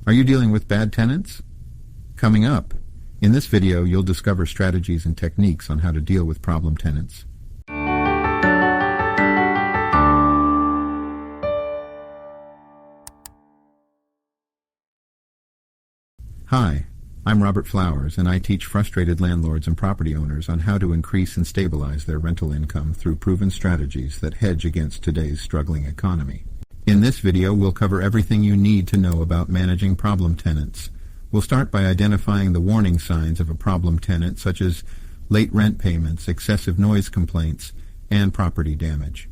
Are you dealing with bad tenants? Coming up, in this video you'll discover strategies and techniques on how to deal with problem tenants. Hi, I'm Robert Flowers, and I teach frustrated landlords and property owners on how to increase and stabilize their rental income through proven strategies that hedge against today's struggling economy. In this video, we'll cover everything you need to know about managing problem tenants. We'll start by identifying the warning signs of a problem tenant, such as late rent payments, excessive noise complaints, and property damage.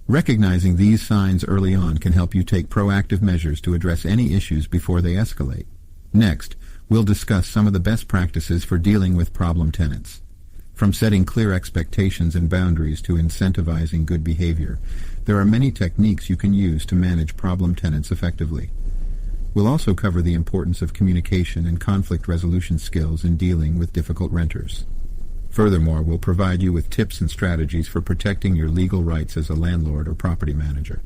Recognizing these signs early on can help you take proactive measures to address any issues before they escalate. Next, we'll discuss some of the best practices for dealing with problem tenants. From setting clear expectations and boundaries to incentivizing good behavior, there are many techniques you can use to manage problem tenants effectively. We'll also cover the importance of communication and conflict resolution skills in dealing with difficult renters. Furthermore, we'll provide you with tips and strategies for protecting your legal rights as a landlord or property manager.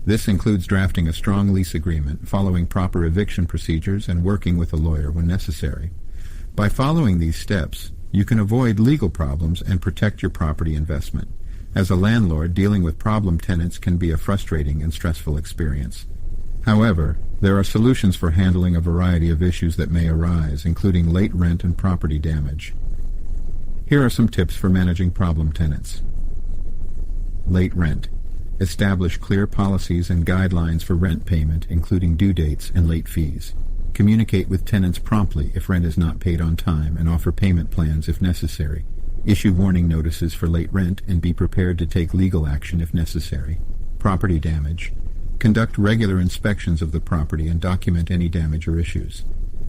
This includes drafting a strong lease agreement, following proper eviction procedures, and working with a lawyer when necessary. By following these steps, you can avoid legal problems and protect your property investment. As a landlord, dealing with problem tenants can be a frustrating and stressful experience. However, there are solutions for handling a variety of issues that may arise, including late rent and property damage. Here are some tips for managing problem tenants. Late rent. Establish clear policies and guidelines for rent payment, including due dates and late fees. Communicate with tenants promptly if rent is not paid on time, and offer payment plans if necessary. Issue warning notices for late rent and be prepared to take legal action if necessary. Property damage. Conduct regular inspections of the property and document any damage or issues.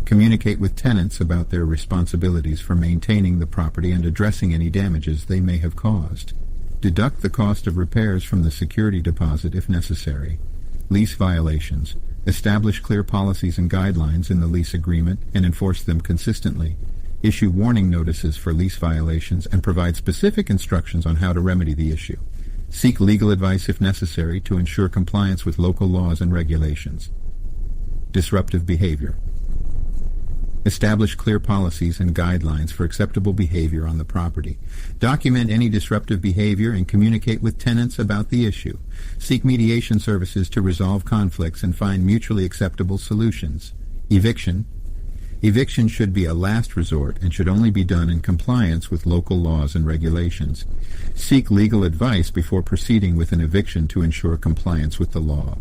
Communicate with tenants about their responsibilities for maintaining the property and addressing any damages they may have caused. Deduct the cost of repairs from the security deposit if necessary. Lease violations. Establish clear policies and guidelines in the lease agreement and enforce them consistently. Issue warning notices for lease violations and provide specific instructions on how to remedy the issue. Seek legal advice if necessary to ensure compliance with local laws and regulations. Disruptive behavior. Establish clear policies and guidelines for acceptable behavior on the property. Document any disruptive behavior and communicate with tenants about the issue. Seek mediation services to resolve conflicts and find mutually acceptable solutions. Eviction. Eviction should be a last resort and should only be done in compliance with local laws and regulations. Seek legal advice before proceeding with an eviction to ensure compliance with the law.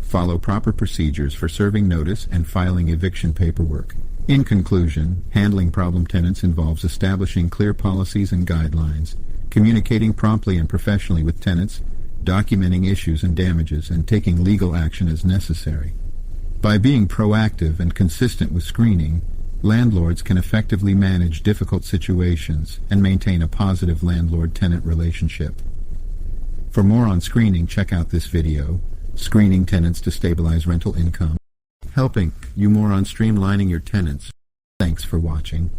Follow proper procedures for serving notice and filing eviction paperwork. In conclusion, handling problem tenants involves establishing clear policies and guidelines, communicating promptly and professionally with tenants, documenting issues and damages, and taking legal action as necessary. By being proactive and consistent with screening, landlords can effectively manage difficult situations and maintain a positive landlord-tenant relationship. For more on screening, check out this video, Screening Tenants to Stabilize Rental Income, helping you more on streamlining your tenants. Thanks for watching.